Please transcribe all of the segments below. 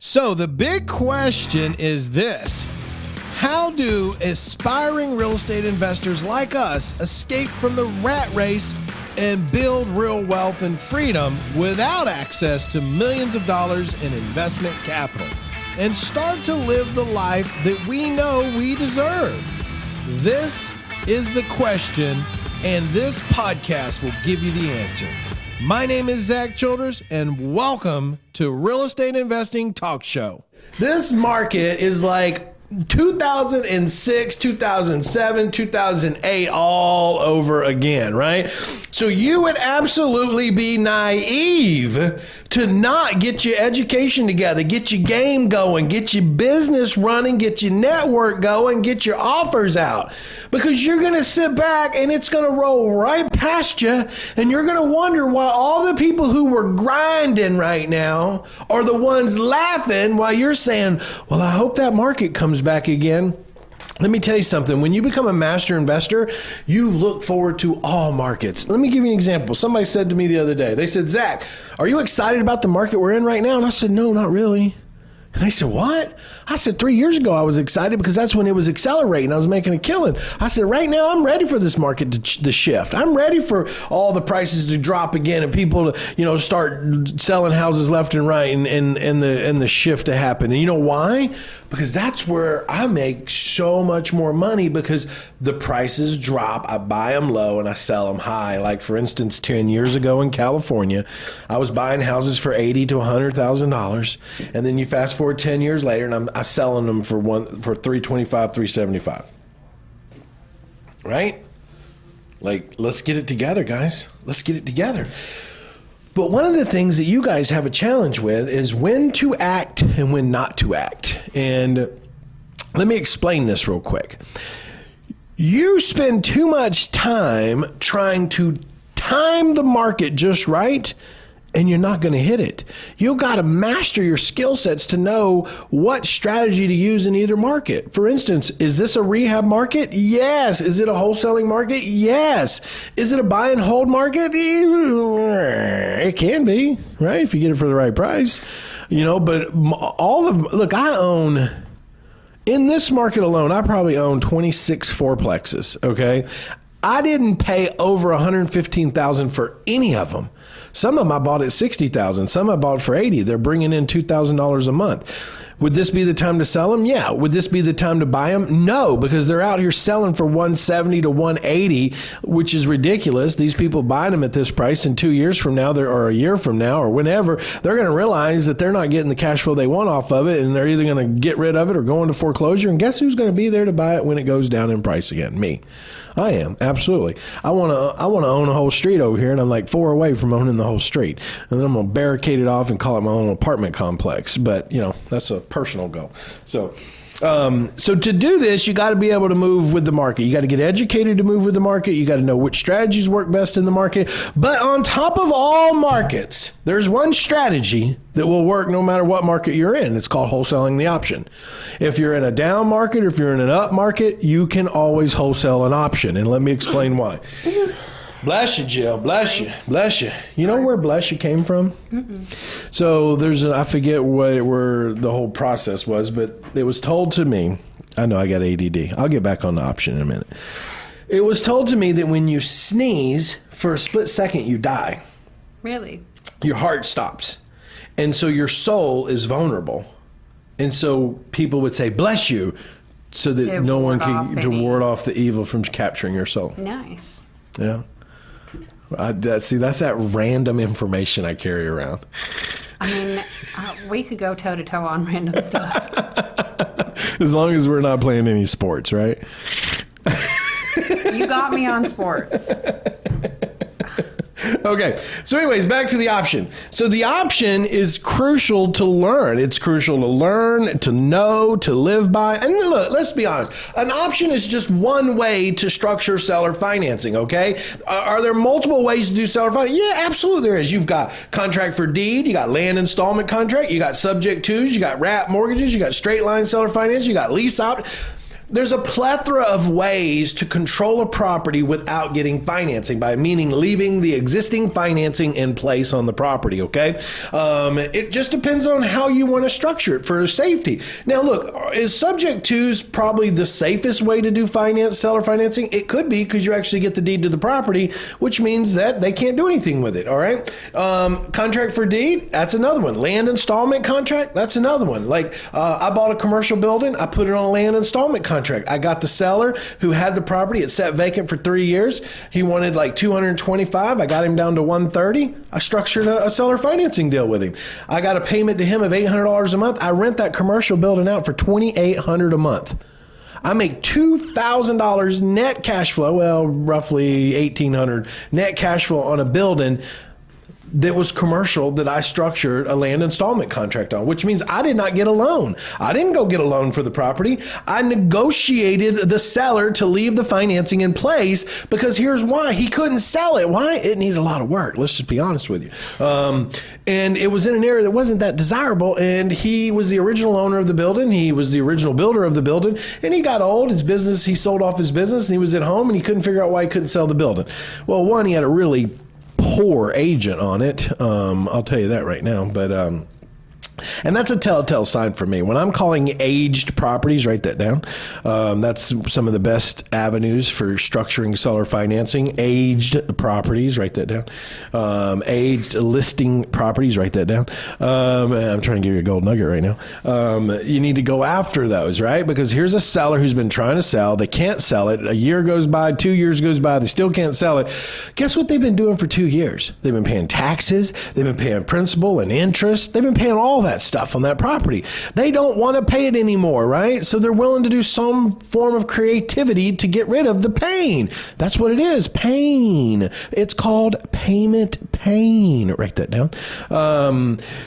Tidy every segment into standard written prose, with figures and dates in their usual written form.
So the big question is this: how do aspiring real estate investors like us escape from the rat race and build real wealth and freedom without access to millions of dollars in investment capital and start to live the life that we know we deserve? This is the question, and this podcast will give you the answer. My name is Zack Childress, and welcome to Real Estate Investing Talk Show. This market is like 2006, 2007, 2008 all over again, right? So you would absolutely be naive to not get your education together, get your game going, get your business running, get your network going, get your offers out, because you're going to sit back and it's going to roll right past you, and you're going to wonder why all the people who were grinding right now are the ones laughing while you're saying, well, I hope that market comes back again. Let me tell you something. When you become a master investor, you look forward to all markets. Let me give you an example. Somebody said to me the other day, they said, Zack, are you excited about the market we're in right now? And I said, no, not really. And they said, what? I said, 3 years ago, I was excited because that's when it was accelerating. I was making a killing. I said, right now, I'm ready for this market to shift. I'm ready for all the prices to drop again and people to, start selling houses left and right and the shift to happen. And you know why? Because that's where I make so much more money, because the prices drop. I buy them low and I sell them high. Like, for instance, 10 years ago in California, I was buying houses for $80,000 to $100,000. And then you fast forward 10 years later and I'm selling them for $325,000, $375,000. Right? Like, let's get it together, guys. Let's get it together. But one of the things that you guys have a challenge with is when to act and when not to act. And let me explain this real quick. You spend too much time trying to time the market just right, and you're not going to hit it. You got to master your skill sets to know what strategy to use in either market. For instance, is this a rehab market? Yes. Is it a wholesaling market? Yes. Is it a buy and hold market? It can be, right? If you get it for the right price, but look, I own, in this market alone, I probably own 26 fourplexes. Okay. I didn't pay over $115,000 for any of them. Some of them I bought at $60,000. Some I bought for $80,000. They're bringing in $2,000 a month. Would this be the time to sell them? Yeah. Would this be the time to buy them? No, because they're out here selling for $170,000 to $180,000, which is ridiculous. These people buying them at this price, and 2 years from now, or a year from now, or whenever, they're going to realize that they're not getting the cash flow they want off of it, and they're either going to get rid of it or go into foreclosure. And guess who's going to be there to buy it when it goes down in price again? Me. I am, absolutely. I want to own a whole street over here, and I'm like 4 away from owning the whole street. And then I'm going to barricade it off and call it my own apartment complex. But, that's a personal goal. So to do this, you got to be able to move with the market. You got to get educated to move with the market. You got to know which strategies work best in the market. But on top of all markets, there's one strategy that will work no matter what market you're in. It's called wholesaling the option. If you're in a down market or if you're in an up market, you can always wholesale an option. And let me explain why. Bless you, Jill. Bless you. Bless you. You know where bless you came from? Mm-mm. So I forget where the whole process was, but it was told to me. I know I got ADD. I'll get back on the option in a minute. It was told to me that when you sneeze for a split second, you die. Really? Your heart stops. And so your soul is vulnerable. And so people would say, bless you, so that no one can to ward off the evil from capturing your soul. Nice. Yeah. That's that random information I carry around. I mean, we could go toe-to-toe on random stuff. As long as we're not playing any sports, right? You got me on sports. Okay. So anyways, back to the option. So the option is crucial to learn. It's crucial to learn, to know, to live by. And look, let's be honest. An option is just one way to structure seller financing, okay? Are there multiple ways to do seller financing? Yeah, absolutely there is. You've got contract for deed. You got land installment contract. You got subject twos. You got wrap mortgages. You got straight line seller finance. You got lease out. there's a plethora of ways to control a property without getting financing, by meaning leaving the existing financing in place on the property, okay? It just depends on how you want to structure it for safety. Now, look, is subject to is probably the safest way to do seller financing? It could be, because you actually get the deed to the property, which means that they can't do anything with it, all right? Contract for deed, that's another one. Land installment contract, that's another one. Like, I bought a commercial building, I put it on a land installment contract. I got the seller who had the property. It sat vacant for 3 years. He wanted like 225. I got him down to 130. I structured a seller financing deal with him. I got a payment to him of $800 a month. I rent that commercial building out for $2,800 a month. I make $2,000 net cash flow, well, roughly $1,800 net cash flow on a building that was commercial that I structured a land installment contract on, which means I did not get a loan. I didn't go get a loan for the property. I negotiated the seller to leave the financing in place, because here's why. He couldn't sell it. Why? It needed a lot of work. Let's just be honest with you. And it was in an area that wasn't that desirable, and he was the original owner of the building. He was the original builder of the building, and he got old. His business, he sold off his business, and he was at home, and he couldn't figure out why he couldn't sell the building. Well, one, he had a really poor agent on it. I'll tell you that right now. But and that's a telltale sign for me. When I'm calling aged properties, write that down. That's some of the best avenues for structuring seller financing. Aged properties, write that down. Aged listing properties, write that down. I'm trying to give you a gold nugget right now. You need to go after those, right? Because here's a seller who's been trying to sell. They can't sell it. A year goes by, 2 years goes by. They still can't sell it. Guess what they've been doing for 2 years? They've been paying taxes. They've been paying principal and interest. They've been paying all that stuff on that property. They don't want to pay it anymore, right? So they're willing to do some form of creativity to get rid of the pain. That's what it is, pain. It's called payment pain. Write that down.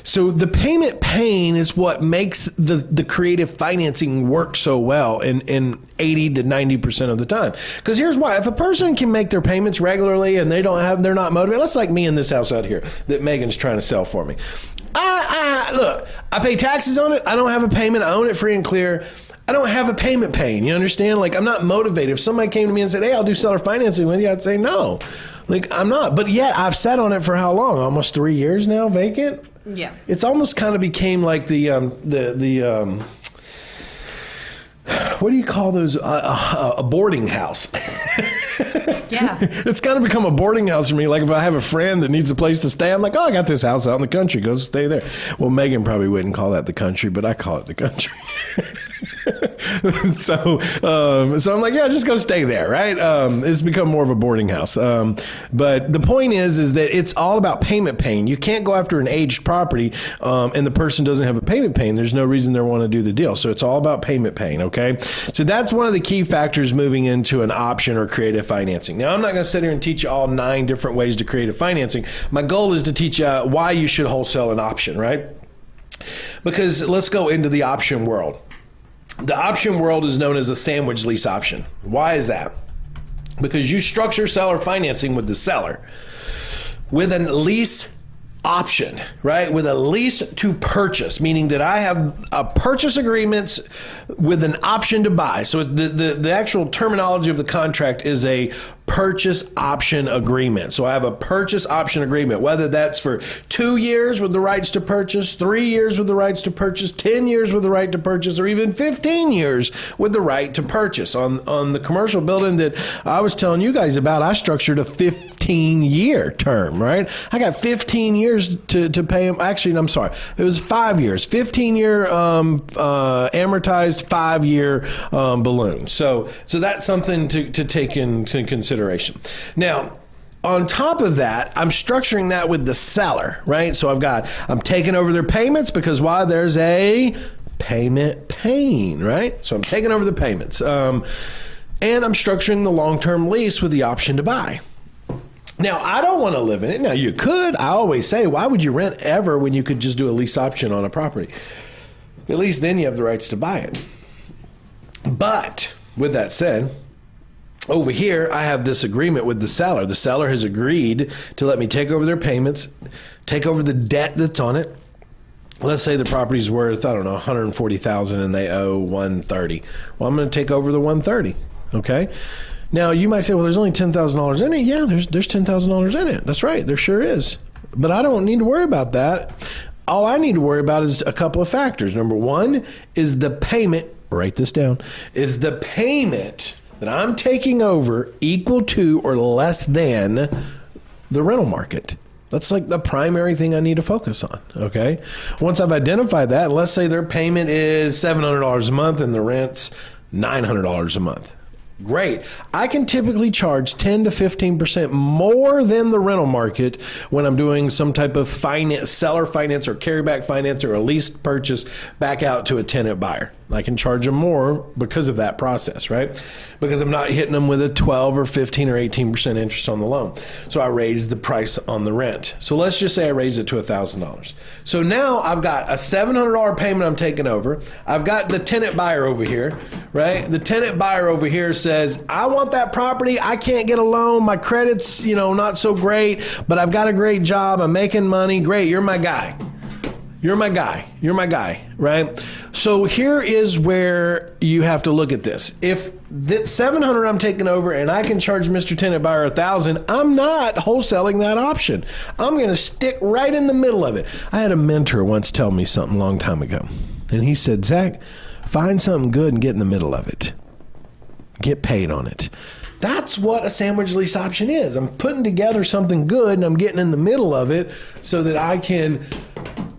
So the payment pain is what makes the creative financing work so well in 80 to 90% of the time. Because here's why. If a person can make their payments regularly and they're not motivated, let's like me in this house out here that Megan's trying to sell for me. Look, I pay taxes on it. I don't have a payment. I own it free and clear. I don't have a payment pain. You understand? Like, I'm not motivated. If somebody came to me and said, hey, I'll do seller financing with you, I'd say no. Like, I'm not. But yet I've sat on it for how long? Almost 3 years now, vacant? Yeah. It's almost kind of became like the what do you call those? A boarding house. Yeah. It's kind of become a boarding house for me. Like if I have a friend that needs a place to stay, I'm like, oh, I got this house out in the country. Go stay there. Well, Megan probably wouldn't call that the country, but I call it the country. So I'm like, yeah, just go stay there, right? It's become more of a boarding house. But the point is that it's all about payment pain. You can't go after an aged property and the person doesn't have a payment pain. There's no reason they want to do the deal. So it's all about payment pain, okay? So that's one of the key factors moving into an option or creative financing. Now, I'm not going to sit here and teach you all 9 different ways to creative financing. My goal is to teach you why you should wholesale an option, right? Because let's go into the option world. The option world is known as a sandwich lease option. Why is that? Because you structure seller financing with the seller with a lease option, right? With a lease to purchase, meaning that I have a purchase agreements with an option to buy. So the actual terminology of the contract is a purchase option agreement. So I have a purchase option agreement, whether that's for 2 years with the rights to purchase, 3 years with the rights to purchase, 10 years with the right to purchase, or even 15 years with the right to purchase. On the commercial building that I was telling you guys about, I structured a 15-year term, right? I got 15 years to pay them. Actually, I'm sorry. It was 5 years, 15-year amortized 5-year balloon. So that's something to take into consideration. Now, on top of that, I'm structuring that with the seller, right? So I'm taking over their payments because why? There's a payment pain, right? So I'm taking over the payments. And I'm structuring the long-term lease with the option to buy. Now, I don't want to live in it. Now, you could. I always say, why would you rent ever when you could just do a lease option on a property? At least then you have the rights to buy it. But with that said, over here, I have this agreement with the seller. The seller has agreed to let me take over their payments, take over the debt that's on it, let's say the property's worth, I don't know, 140,000 and they owe 130. Well, I'm going to take over the 130. Okay. Now you might say, well, there's only $10,000 in it. Yeah, there's $10,000 in it. That's right. There sure is. But I don't need to worry about that. All I need to worry about is a couple of factors. Number one is the payment. Write this down. Is the payment that I'm taking over equal to or less than the rental market? That's like the primary thing I need to focus on, okay? Once I've identified that, let's say their payment is $700 a month and the rent's $900 a month. Great. I can typically charge 10 to 15% more than the rental market when I'm doing some type of finance, seller finance or carryback finance or a lease purchase back out to a tenant buyer. I can charge them more because of that process, right? Because I'm not hitting them with a 12 or 15 or 18% interest on the loan. So I raise the price on the rent. So let's just say I raise it to $1,000. So now I've got a $700 payment I'm taking over. I've got the tenant buyer over here, right? The tenant buyer over here says, I want that property. I can't get a loan. My credit's, not so great, but I've got a great job. I'm making money. Great. You're my guy. You're my guy. You're my guy, right? So here is where you have to look at this. If that 700 I'm taking over and I can charge Mr. Tenant Buyer 1,000, I'm not wholesaling that option. I'm going to stick right in the middle of it. I had a mentor once tell me something a long time ago, and he said, Zach, find something good and get in the middle of it. Get paid on it. That's what a sandwich lease option is. I'm putting together something good and I'm getting in the middle of it so that I can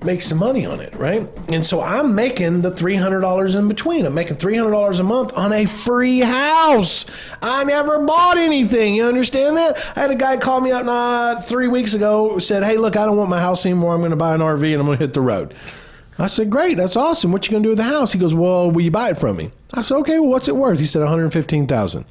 make some money on it, right? And so I'm making the $300 in between. I'm making $300 a month on a free house. I never bought anything. You understand that? I had a guy call me up 3 weeks ago, said, hey, look, I don't want my house anymore. I'm going to buy an RV and I'm going to hit the road. I said, great, that's awesome. What you going to do with the house? He goes, well, will you buy it from me? I said, okay, well, what's it worth? He said, $115,000.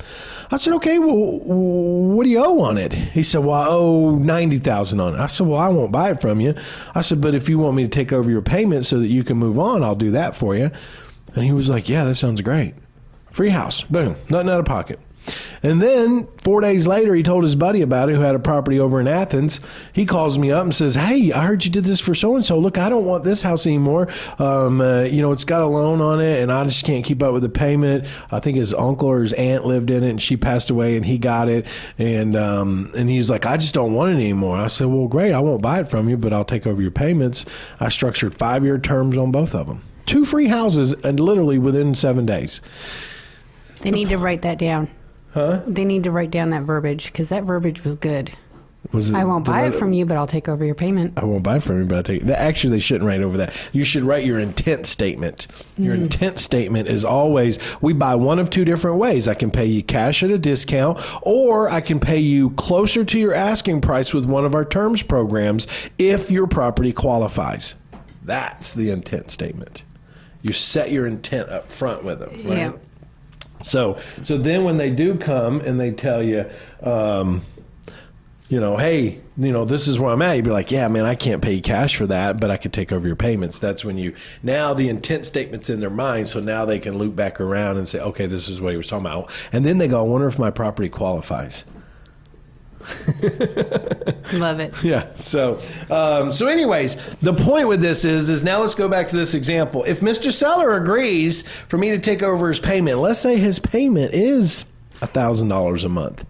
I said, okay, well, what do you owe on it? He said, well, I owe $90,000 on it. I said, well, I won't buy it from you. I said, but if you want me to take over your payment so that you can move on, I'll do that for you. And he was like, yeah, that sounds great. Free house, boom, nothing out of pocket. And then 4 days later, he told his buddy about it who had a property over in Athens. He calls me up and says, hey, I heard you did this for so-and-so. Look, I don't want this house anymore. It's got a loan on it and I just can't keep up with the payment. I think his uncle or his aunt lived in it and she passed away and he got it. And he's like, I just don't want it anymore. I said, well, great. I won't buy it from you, but I'll take over your payments. I structured 5-year terms on both of them. 2 free houses and literally within 7 days. They need to write that down. Huh? They need to write down that verbiage because that verbiage was good. I won't buy it from you, but I'll take over your payment. I won't buy it from you, but I'll take it. Actually, they shouldn't write over that. You should write your intent statement. Your intent statement is always, we buy one of 2 different ways. I can pay you cash at a discount, or I can pay you closer to your asking price with one of our terms programs if your property qualifies. That's the intent statement. You set your intent up front with them, right? Yeah. So then when they do come and they tell you, hey, this is where I'm at, you'd be like, yeah, man, I can't pay you cash for that, but I could take over your payments. That's when now the intent statement's in their mind, so now they can loop back around and say, okay, this is what he was talking about. And then they go, I wonder if my property qualifies. Love it. Yeah. So anyways, the point with this is now let's go back to this example. If Mr. Seller agrees for me to take over his payment, let's say his payment is $1,000 a month,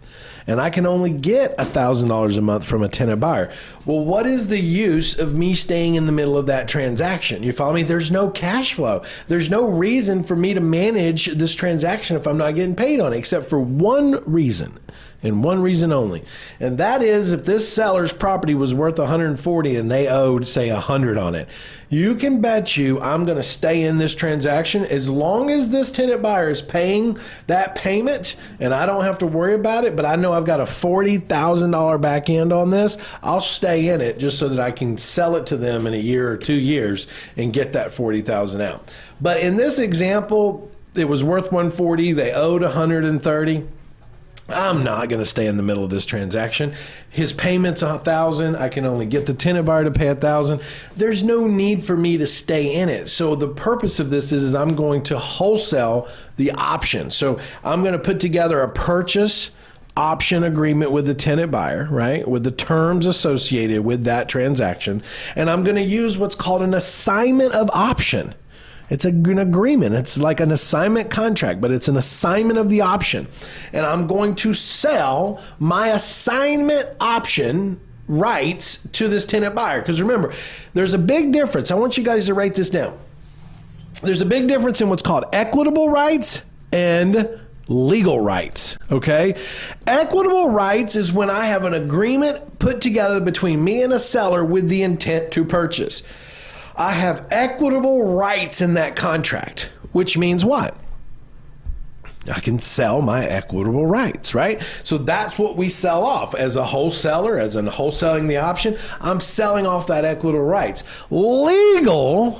and I can only get $1,000 a month from a tenant buyer. Well, what is the use of me staying in the middle of that transaction? You follow me? There's no cash flow. There's no reason for me to manage this transaction if I'm not getting paid on it, except for one reason. And one reason only. And that is if this seller's property was worth $140 and they owed, say, $100 on it. You can bet you I'm going to stay in this transaction as long as this tenant buyer is paying that payment and I don't have to worry about it, but I know I've got a $40,000 back end on this. I'll stay in it just so that I can sell it to them in a year or 2 years and get that $40,000 out. But in this example, it was worth $140. They owed $130. I'm not going to stay in the middle of this transaction. His payment's $1,000. I can only get the tenant buyer to pay $1,000. There's no need for me to stay in it. So the purpose of this is I'm going to wholesale the option. So I'm going to put together a purchase option agreement with the tenant buyer, right? With the terms associated with that transaction. And I'm going to use what's called an assignment of option. It's an agreement. It's like an assignment contract, but it's an assignment of the option. And I'm going to sell my assignment option rights to this tenant buyer. Because remember, there's a big difference. I want you guys to write this down. There's a big difference in what's called equitable rights and legal rights, okay? Equitable rights is when I have an agreement put together between me and a seller with the intent to purchase. I have equitable rights in that contract, which means what? I can sell my equitable rights, right? So that's what we sell off as a wholesaler, as in wholesaling the option. I'm selling off that equitable rights. Legal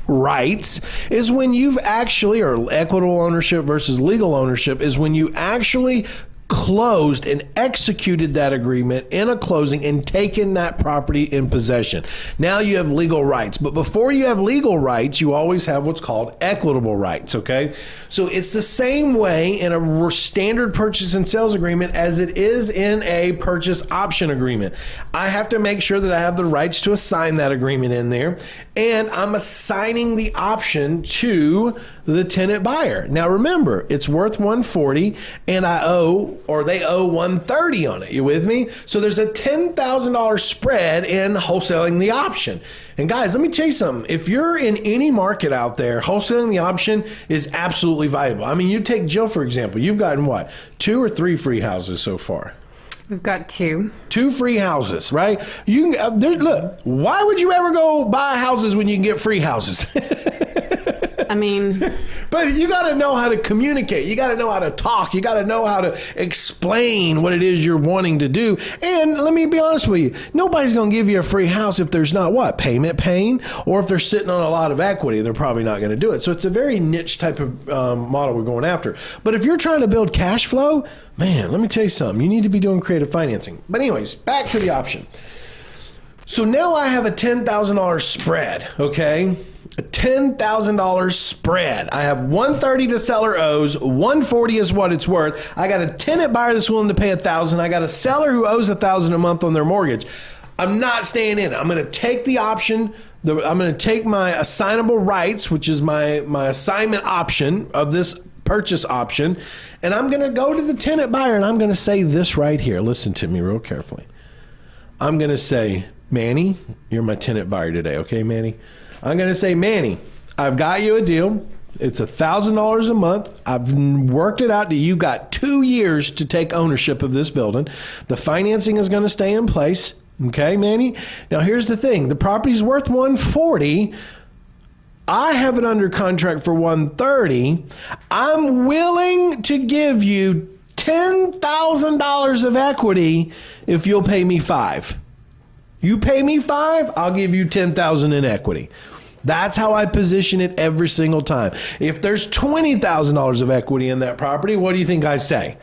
rights is when you've actually, or equitable ownership versus legal ownership is when you actually closed and executed that agreement in a closing and taken that property in possession. Now you have legal rights. But before you have legal rights, you always have what's called equitable rights, okay? So it's the same way in a standard purchase and sales agreement as it is in a purchase option agreement. I have to make sure that I have the rights to assign that agreement in there, and I'm assigning the option to the tenant buyer. Now remember, it's worth $140 and I owe, or they owe $130 on it. You with me? So there's a $10,000 spread in wholesaling the option. And guys, let me tell you something. If you're in any market out there, wholesaling the option is absolutely valuable. I mean, you take Jill, for example. You've gotten what? 2 or 3 free houses so far? We've got 2. 2 free houses, right? You can, look, why would you ever go buy houses when you can get free houses? I mean, but you got to know how to communicate. You got to know how to talk. You got to know how to explain what it is you're wanting to do. And let me be honest with you. Nobody's going to give you a free house if there's not what? Payment pain, or if they're sitting on a lot of equity, they're probably not going to do it. So it's a very niche type of model we're going after. But if you're trying to build cash flow, man, let me tell you something. You need to be doing creative financing. But anyways, back to the option. So now I have a $10,000 spread, okay? A $10,000 spread. I have $130 the seller owes, $140 is what it's worth. I got a tenant buyer that's willing to pay $1,000. I got a seller who owes $1,000 a month on their mortgage. I'm not staying in it. I'm going to take the option. I'm going to take my assignable rights, which is my assignment option of this purchase option, and I'm going to go to the tenant buyer and I'm going to say this right here. Listen to me real carefully. I'm going to say, Manny, you're my tenant buyer today, okay, Manny? I'm going to say, Manny, I've got you a deal. It's $1,000 a month. I've worked it out that you got 2 years to take ownership of this building. The financing is going to stay in place. Okay, Manny? Now, here's the thing. The property's worth $140. I have it under contract for $130. I'm willing to give you $10,000 of equity if you'll pay me $5,000. You pay me $5,000, I'll give you $10,000 in equity. That's how I position it every single time. If there's $20,000 of equity in that property, what do you think I say?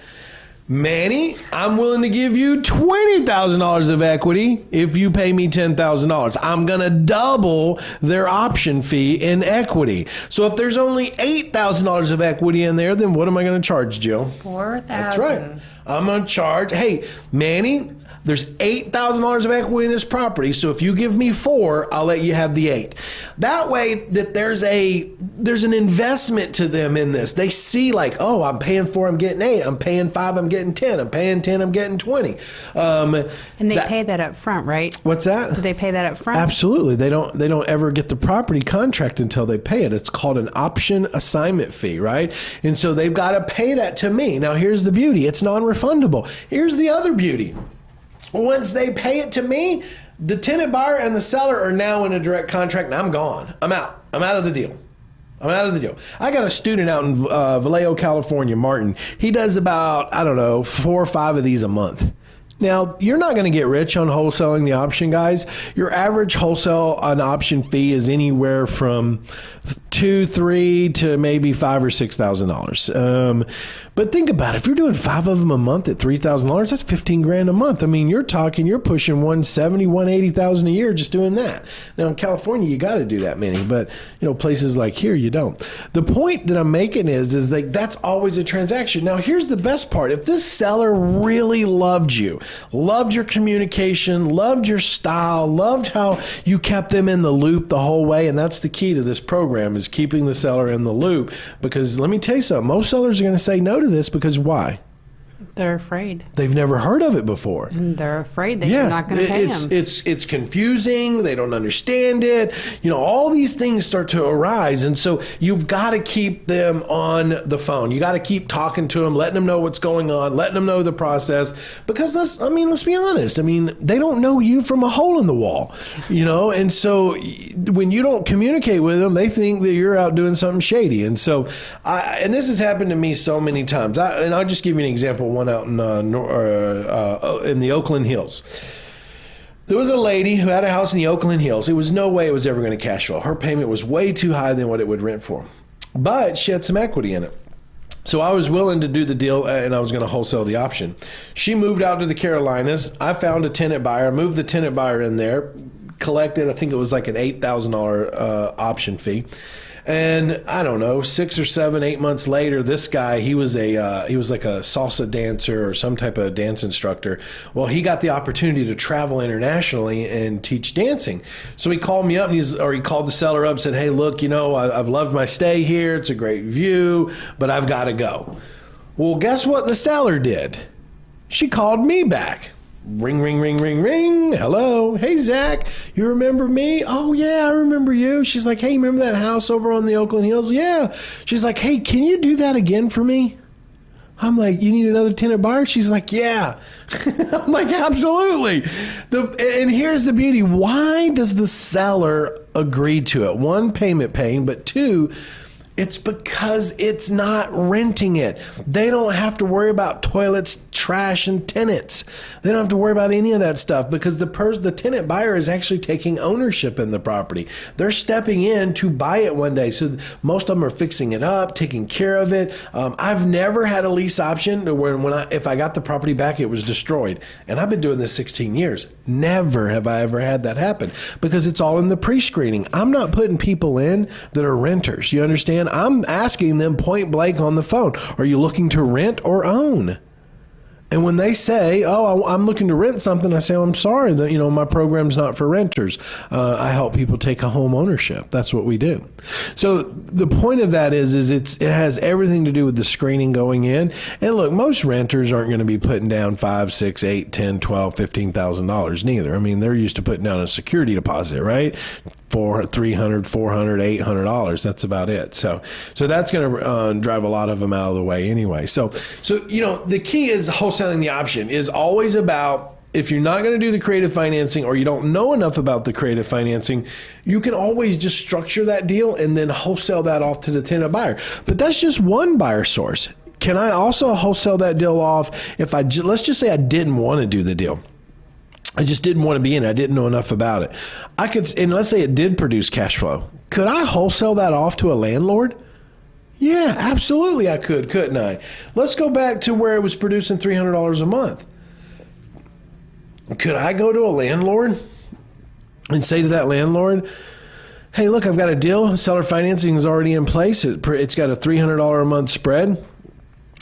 Manny, I'm willing to give you $20,000 of equity if you pay me $10,000. I'm going to double their option fee in equity. So if there's only $8,000 of equity in there, then what am I going to charge, Jill? $4,000. That's right. I'm going to charge, hey, Manny, there's $8,000 of equity in this property, so if you give me $4,000, I'll let you have the $8,000. That way, that there's an investment to them in this. They see like, oh, I'm paying $4,000, I'm getting $8,000. I'm paying $5,000, I'm getting $10,000. I'm paying $10,000, I'm getting $20,000. And they pay that up front, right? What's that? Do they pay that up front? Absolutely. They don't ever get the property contract until they pay it. It's called an option assignment fee, right? And so they've got to pay that to me. Now, here's the beauty. It's non-refundable. Here's the other beauty. Once they pay it to me, the tenant buyer and the seller are now in a direct contract, and I'm gone. I'm out. I'm out of the deal. I got a student out in Vallejo, California, Martin. He does about, 4 or 5 of these a month. Now, you're not going to get rich on wholesaling the option, guys. Your average wholesale on option fee is anywhere from $2,000, $3,000 to maybe $5,000 or $6,000. But think about it. If you're doing 5 of them a month at $3,000, that's $15,000 a month. I mean, you're pushing $170,000, $180,000 a year just doing that. Now, in California, you got to do that many, but places like here, you don't. The point that I'm making is like that's always a transaction. Now, here's the best part. If this seller really loved you, loved your communication, loved your style, loved how you kept them in the loop the whole way, and that's the key to this program is keeping the seller in the loop. Because let me tell you something, most sellers are going to say no to this because why? They're afraid. They've never heard of it before. And they're afraid that you're not going to pay them. It's confusing. They don't understand it. All these things start to arise. And so you've got to keep them on the phone. You got to keep talking to them, letting them know what's going on, letting them know the process. Because let's be honest. They don't know you from a hole in the wall, and so when you don't communicate with them, they think that you're out doing something shady. And so, and this has happened to me so many times. And I'll just give you an example. One out in the Oakland Hills. There was a lady who had a house in the Oakland Hills. There was no way it was ever going to cash flow. Her payment was way too high than what it would rent for. But she had some equity in it. So I was willing to do the deal, and I was going to wholesale the option. She moved out to the Carolinas. I found a tenant buyer, moved the tenant buyer in there, collected, I think it was like an $8,000 option fee. And I don't know, 6 or 7, 8 months later, this guy, he was like a salsa dancer or some type of dance instructor. Well, he got the opportunity to travel internationally and teach dancing. So he called me up he called the seller up and said, hey, look, I've loved my stay here. It's a great view, but I've got to go. Well, guess what the seller did? She called me back. Ring, ring, ring, ring, ring. Hello. Hey, Zach, you remember me? Oh, yeah, I remember you. She's like, hey, remember that house over on the Oakland Hills? Yeah. She's like, hey, can you do that again for me? I'm like, you need another tenant buyer? She's like, yeah. I'm like, absolutely. And here's the beauty. Why does the seller agree to it? 1, payment paying, but 2, it's because it's not renting it. They don't have to worry about toilets, trash, and tenants. They don't have to worry about any of that stuff because the tenant buyer is actually taking ownership in the property. They're stepping in to buy it one day. So most of them are fixing it up, taking care of it. I've never had a lease option where if I got the property back, it was destroyed. And I've been doing this 16 years. Never have I ever had that happen because it's all in the pre-screening. I'm not putting people in that are renters. You understand? I'm asking them point blank on the phone, are you looking to rent or own? And when they say, oh, I'm looking to rent something, I say, I'm sorry that, my program's not for renters. I help people take a home ownership. That's what we do. So the point of that is it has everything to do with the screening going in. And look, most renters aren't going to be putting down $5, $6, $8, $10, $12, $15,000 neither. They're used to putting down a security deposit, right? $300, $400, $800. That's about it. So that's going to drive a lot of them out of the way anyway. So the key is wholesaling the option is always about, if you're not going to do the creative financing or you don't know enough about the creative financing, you can always just structure that deal and then wholesale that off to the tenant buyer. But that's just one buyer source. Can I also wholesale that deal off if let's just say I didn't want to do the deal? I just didn't want to be in it. I didn't know enough about it. And let's say it did produce cash flow. Could I wholesale that off to a landlord? Yeah, absolutely I could, couldn't I? Let's go back to where it was producing $300 a month. Could I go to a landlord and say to that landlord, hey, look, I've got a deal. Seller financing is already in place. It's got a $300 a month spread.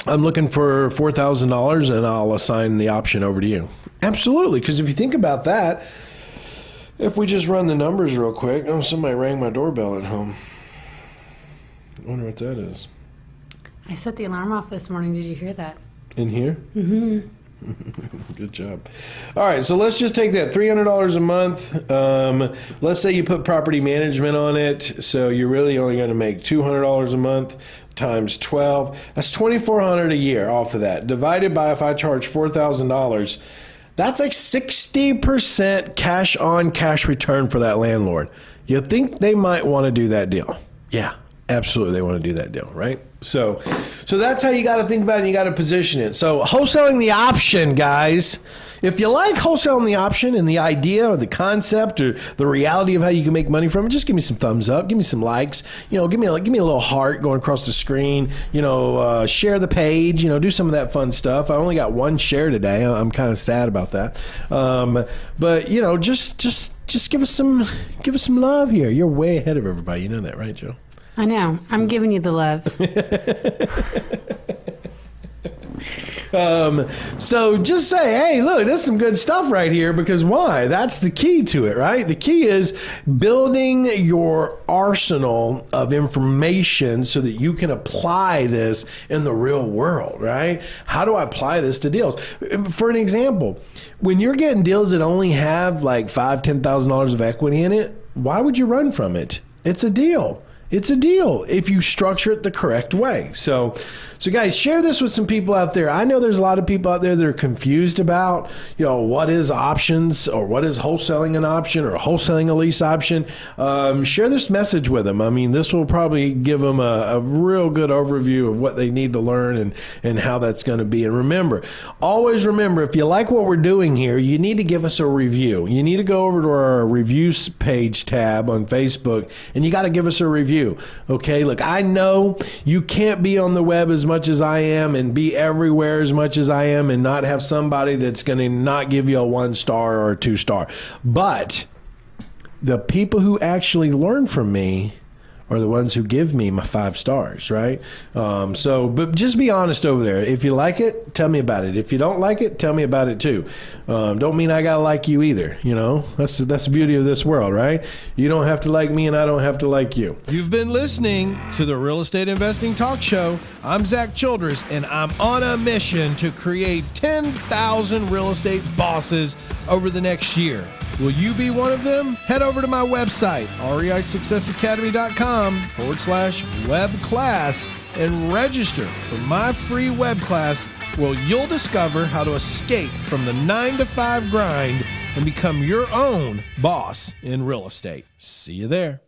I'm looking for $4,000 and I'll assign the option over to you. Absolutely, because if you think about that, if we just run the numbers real quick, somebody rang my doorbell at home. I wonder what that is. I set the alarm off this morning. Did you hear that? In here? Mm-hmm. Good job. All right, so let's just take that $300 a month. Let's say you put property management on it, so you're really only going to make $200 a month times 12. That's $2,400 a year off of that. Divided by if I charge $4,000, that's like 60% cash on cash return for that landlord. You think they might want to do that deal? Yeah, Absolutely, they want to do that deal, right? So that's how you got to think about it, and you got to position it. So wholesaling the option, guys. If you like wholesaling the option and the idea or the concept or the reality of how you can make money from it, just give me some thumbs up, give me some likes, give me a little heart going across the screen, share the page, do some of that fun stuff. I only got one share today. I'm kind of sad about that. But just give us some love here. You're way ahead of everybody. You know that, right, Joe? I know. I'm giving you the love. So just say, hey, look, there's some good stuff right here, because why? That's the key to it, right? The key is building your arsenal of information so that you can apply this in the real world, right? How do I apply this to deals? For an example, when you're getting deals that only have like $5,000, $10,000 of equity in it, why would you run from it? It's a deal. It's a deal if you structure it the correct way. So guys, share this with some people out there. I know there's a lot of people out there that are confused about, what is options, or what is wholesaling an option, or wholesaling a lease option. Share this message with them. I mean, this will probably give them a real good overview of what they need to learn and how that's going to be. And always remember, if you like what we're doing here, you need to give us a review. You need to go over to our reviews page tab on Facebook, and you got to give us a review. Okay, look, I know you can't be on the web as much as I am and be everywhere as much as I am and not have somebody that's going to not give you a 1-star or a 2-star. But the people who actually learn from me are the ones who give me my 5 stars, right? But just be honest over there. If you like it, tell me about it. If you don't like it, tell me about it too. Don't mean I gotta like you either. That's the beauty of this world, right? You don't have to like me, and I don't have to like you. You've been listening to the Real Estate Investing Talk Show. I'm Zack Childress, and I'm on a mission to create 10,000 real estate bosses over the next year. Will you be one of them? Head over to my website, reisuccessacademy.com/web class, and register for my free web class, where you'll discover how to escape from the 9-to-5 grind and become your own boss in real estate. See you there.